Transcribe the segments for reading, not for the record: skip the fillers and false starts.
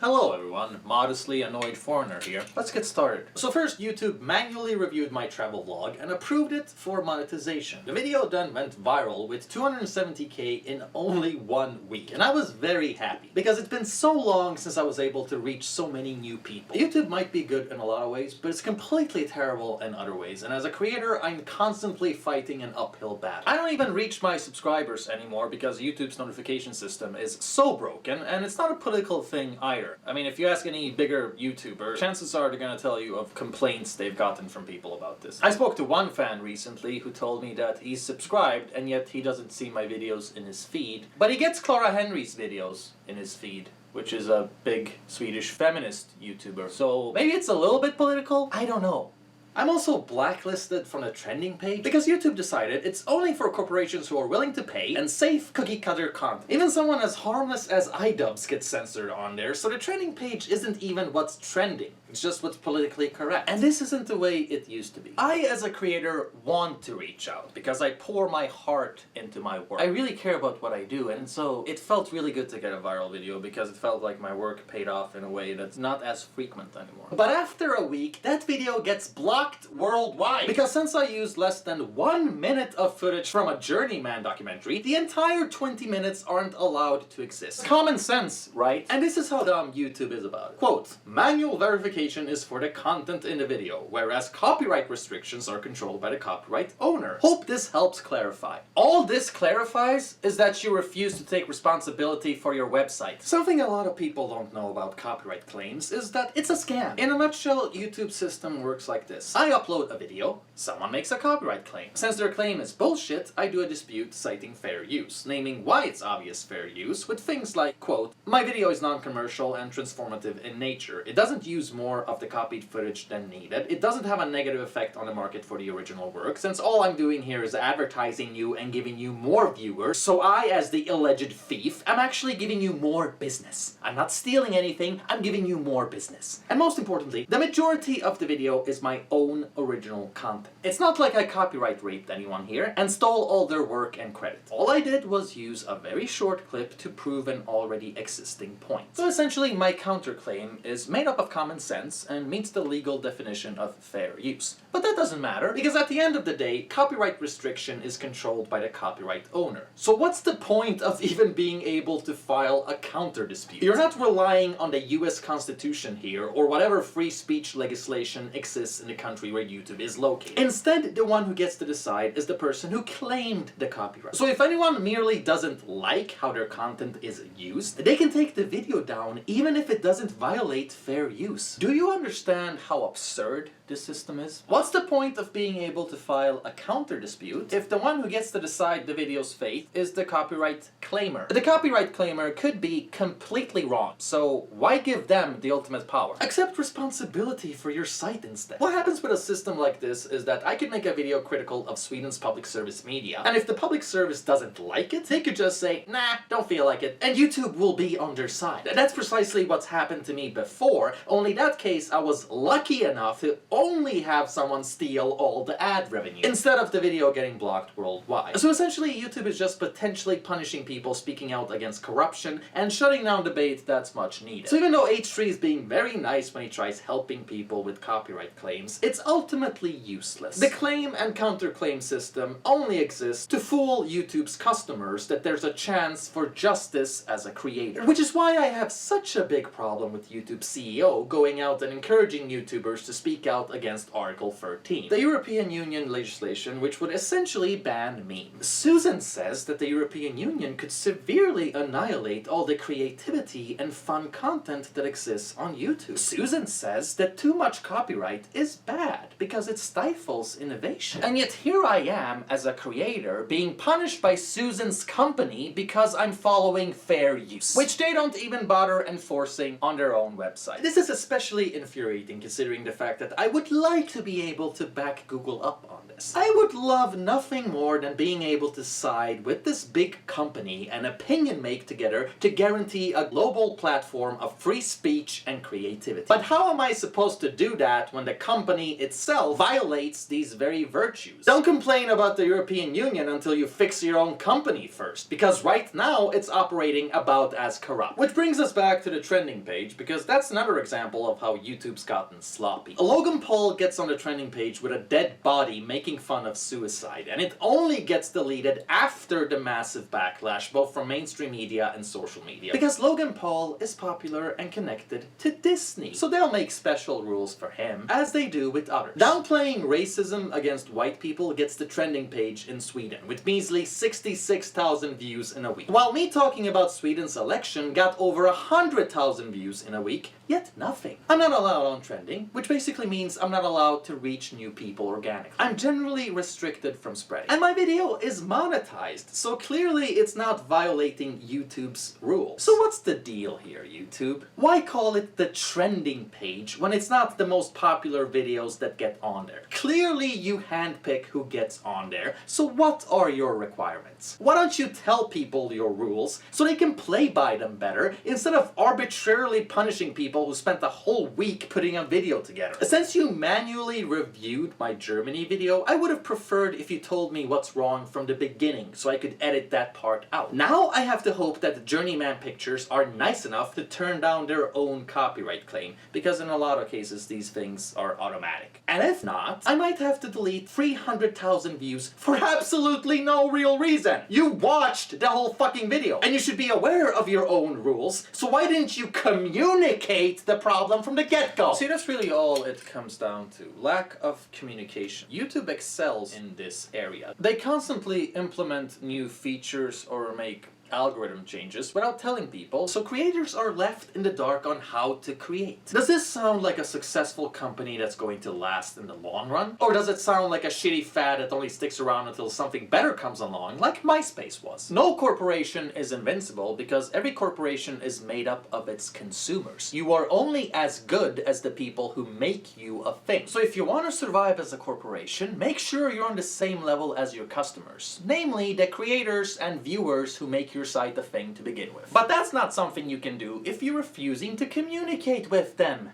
Hello everyone, modestly annoyed foreigner here. Let's get started. So first, YouTube manually reviewed my travel vlog and approved it for monetization. The video then went viral with 270k in only 1 week. And I was very happy, because it's been so long since I was able to reach so many new people. YouTube might be good in a lot of ways, but it's completely terrible in other ways. And as a creator, I'm constantly fighting an uphill battle. I don't even reach my subscribers anymore because YouTube's notification system is so broken, and it's not a political thing either. I mean, if you ask any bigger YouTuber, chances are they're gonna tell you of complaints they've gotten from people about this. I spoke to one fan recently who told me that he's subscribed and yet he doesn't see my videos in his feed, but he gets Clara Henry's videos in his feed, which is a big Swedish feminist YouTuber. So maybe it's a little bit political? I don't know. I'm also blacklisted from the trending page because YouTube decided it's only for corporations who are willing to pay and safe cookie-cutter content. Even someone as harmless as iDubbbz gets censored on there, so the trending page isn't even what's trending. It's just what's politically correct. And this isn't the way it used to be. I, as a creator, want to reach out because I pour my heart into my work. I really care about what I do, and so it felt really good to get a viral video because it felt like my work paid off in a way that's not as frequent anymore. But after a week, that video gets blocked worldwide. Because since I used less than 1 minute of footage from a Journeyman documentary, the entire 20 minutes aren't allowed to exist. Common sense, right? And this is how dumb YouTube is about it. Quote, manual verification is for the content in the video, whereas copyright restrictions are controlled by the copyright owner. Hope this helps clarify. All this clarifies is that you refuse to take responsibility for your website. Something a lot of people don't know about copyright claims is that it's a scam. In a nutshell, YouTube's system works like this. I upload a video, someone makes a copyright claim. Since their claim is bullshit, I do a dispute citing fair use, naming why it's obvious fair use with things like, quote, my video is non-commercial and transformative in nature. It doesn't use more of the copied footage than needed. It doesn't have a negative effect on the market for the original work, since all I'm doing here is advertising you and giving you more viewers, so I, as the alleged thief, am actually giving you more business. I'm not stealing anything, I'm giving you more business. And most importantly, the majority of the video is my own original content. It's not like I copyright raped anyone here and stole all their work and credit. All I did was use a very short clip to prove an already existing point. So essentially, my counterclaim is made up of common sense and meets the legal definition of fair use. But that doesn't matter, because at the end of the day, copyright restriction is controlled by the copyright owner. So what's the point of even being able to file a counter dispute? You're not relying on the US Constitution here, or whatever free speech legislation exists in the country where YouTube is located. Instead, the one who gets to decide is the person who claimed the copyright. So if anyone merely doesn't like how their content is used, they can take the video down even if it doesn't violate fair use. Do you understand how absurd this system is? What's the point of being able to file a counter dispute if the one who gets to decide the video's fate is the copyright claimer? The copyright claimer could be completely wrong, so why give them the ultimate power? Accept responsibility for your site instead. What happens with a system like this is that I could make a video critical of Sweden's public service media, and if the public service doesn't like it, they could just say, nah, don't feel like it, and YouTube will be on their side. That's precisely what's happened to me before, only that case I was lucky enough to only have someone steal all the ad revenue, instead of the video getting blocked worldwide. So essentially, YouTube is just potentially punishing people speaking out against corruption and shutting down debate that's much needed. So even though H3 is being very nice when he tries helping people with copyright claims, it's ultimately useless. The claim and counterclaim system only exists to fool YouTube's customers that there's a chance for justice as a creator. Which is why I have such a big problem with YouTube's CEO going out and encouraging YouTubers to speak out against Article 13, the European Union legislation which would essentially ban memes. Susan says that the European Union could severely annihilate all the creativity and fun content that exists on YouTube. Susan says that too much copyright is bad because it stifles innovation. And yet here I am as a creator being punished by Susan's company because I'm following fair use, which they don't even bother enforcing on their own website. This is especially infuriating considering the fact that I would like to be able to back Google up on this. business. I would love nothing more than being able to side with this big company and opinion make together to guarantee a global platform of free speech and creativity. But how am I supposed to do that when the company itself violates these very virtues? Don't complain about the European Union until you fix your own company first, because right now it's operating about as corrupt. Which brings us back to the trending page, because that's another example of how YouTube's gotten sloppy. Logan Paul gets on the trending page with a dead body making fun of suicide, and it only gets deleted after the massive backlash, both from mainstream media and social media. Because Logan Paul is popular and connected to Disney, so they'll make special rules for him, as they do with others. Downplaying racism against white people gets the trending page in Sweden, with measly 66,000 views in a week. While me talking about Sweden's election got over 100,000 views in a week, yet nothing. I'm not allowed on trending, which basically means I'm not allowed to reach new people organically. I'm generally restricted from spreading. And my video is monetized, so clearly it's not violating YouTube's rules. So what's the deal here, YouTube? Why call it the trending page when it's not the most popular videos that get on there? Clearly you handpick who gets on there, so what are your requirements? Why don't you tell people your rules so they can play by them better, instead of arbitrarily punishing people who spent a whole week putting a video together? Since you manually reviewed my Germany video, I would have preferred if you told me what's wrong from the beginning so I could edit that part out. Now I have to hope that the Journeyman Pictures are nice enough to turn down their own copyright claim, because in a lot of cases these things are automatic. And if not, I might have to delete 300,000 views for absolutely no real reason. You watched the whole fucking video, and you should be aware of your own rules, so why didn't you communicate the problem from the get-go? See, that's really all it comes down to. Lack of communication. YouTube excels in this area. They constantly implement new features or make algorithm changes without telling people, so creators are left in the dark on how to create. Does this sound like a successful company that's going to last in the long run? Or does it sound like a shitty fad that only sticks around until something better comes along, like MySpace was? No corporation is invincible, because every corporation is made up of its consumers. You are only as good as the people who make you a thing. So if you want to survive as a corporation, make sure you're on the same level as your customers. Namely, the creators and viewers who make your site a thing to begin with. But that's not something you can do if you're refusing to communicate with them.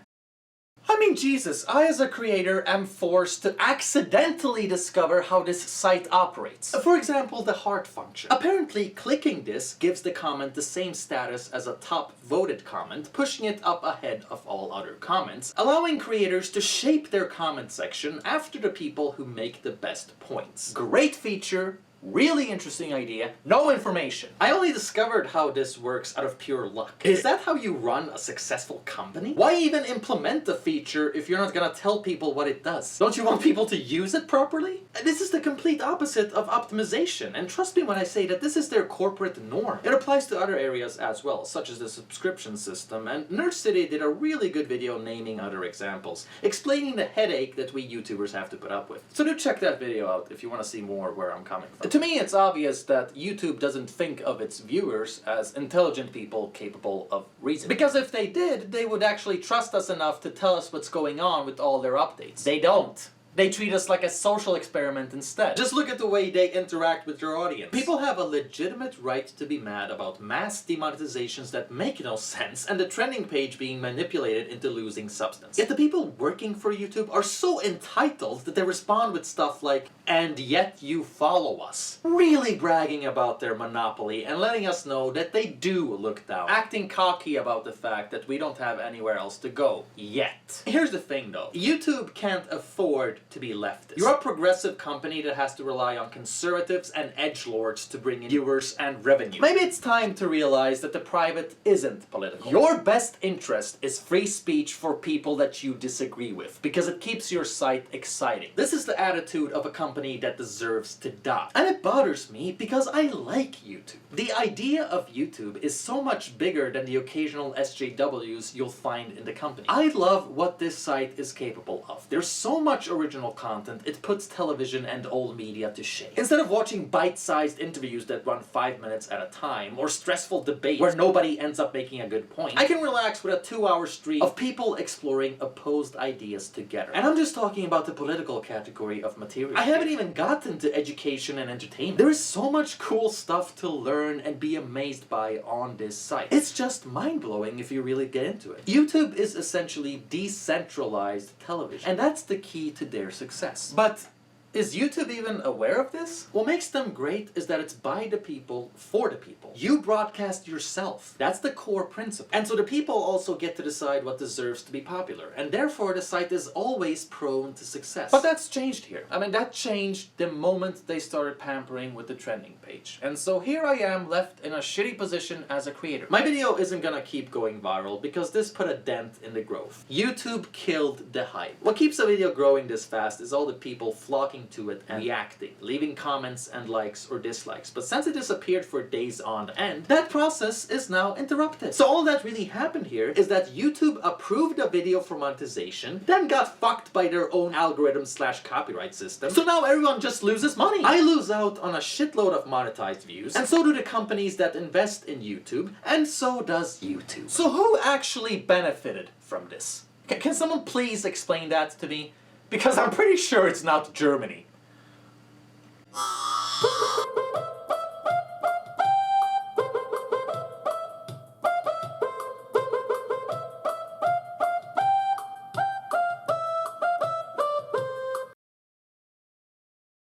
I mean, Jesus, I as a creator am forced to accidentally discover how this site operates. For example, the heart function. Apparently, clicking this gives the comment the same status as a top voted comment, pushing it up ahead of all other comments, allowing creators to shape their comment section after the people who make the best points. Great feature. Really interesting idea. No information. I only discovered how this works out of pure luck. Is that how you run a successful company? Why even implement the feature if you're not gonna tell people what it does? Don't you want people to use it properly? This is the complete opposite of optimization, and trust me when I say that this is their corporate norm. It applies to other areas as well, such as the subscription system, and Nerd City did a really good video naming other examples, explaining the headache that we YouTubers have to put up with. So do check that video out if you want to see more where I'm coming from. To me, it's obvious that YouTube doesn't think of its viewers as intelligent people capable of reasoning. Because if they did, they would actually trust us enough to tell us what's going on with all their updates. They don't. They treat us like a social experiment instead. Just look at the way they interact with your audience. People have a legitimate right to be mad about mass demonetizations that make no sense, and the trending page being manipulated into losing substance. Yet the people working for YouTube are so entitled that they respond with stuff like, "and yet you follow us." Really bragging about their monopoly and letting us know that they do look down. Acting cocky about the fact that we don't have anywhere else to go. Yet. Here's the thing though. YouTube can't afford to be leftist. You're a progressive company that has to rely on conservatives and edgelords to bring in viewers and revenue. Maybe it's time to realize that the private isn't political. Your best interest is free speech for people that you disagree with, because it keeps your site exciting. This is the attitude of a company that deserves to die. And it bothers me because I like YouTube. The idea of YouTube is so much bigger than the occasional SJWs you'll find in the company. I love what this site is capable of. There's so much original original content, it puts television and old media to shame. Instead of watching bite-sized interviews that run 5 minutes at a time, or stressful debates where nobody ends up making a good point, I can relax with a 2-hour stream of people exploring opposed ideas together. And I'm just talking about the political category of material. I haven't even gotten to education and entertainment. There is so much cool stuff to learn and be amazed by on this site. It's just mind-blowing if you really get into it. YouTube is essentially decentralized television, and that's the key to their success. But is YouTube even aware of this? What makes them great is that it's by the people, for the people. You broadcast yourself. That's the core principle. And so the people also get to decide what deserves to be popular, and therefore the site is always prone to success. But that's changed here. I mean, that changed the moment they started pampering with the trending page. And so here I am left in a shitty position as a creator. My video isn't gonna keep going viral because this put a dent in the growth. YouTube killed the hype. What keeps a video growing this fast is all the people flocking to it and reacting, leaving comments and likes or dislikes. But since it disappeared for days on end, that process is now interrupted. So all that really happened here is that YouTube approved a video for monetization, then got fucked by their own algorithm/copyright system. So now everyone just loses money. I lose out on a shitload of monetized views, and so do the companies that invest in YouTube, and so does YouTube. So who actually benefited from this? Can someone please explain that to me? Because I'm pretty sure it's not Germany.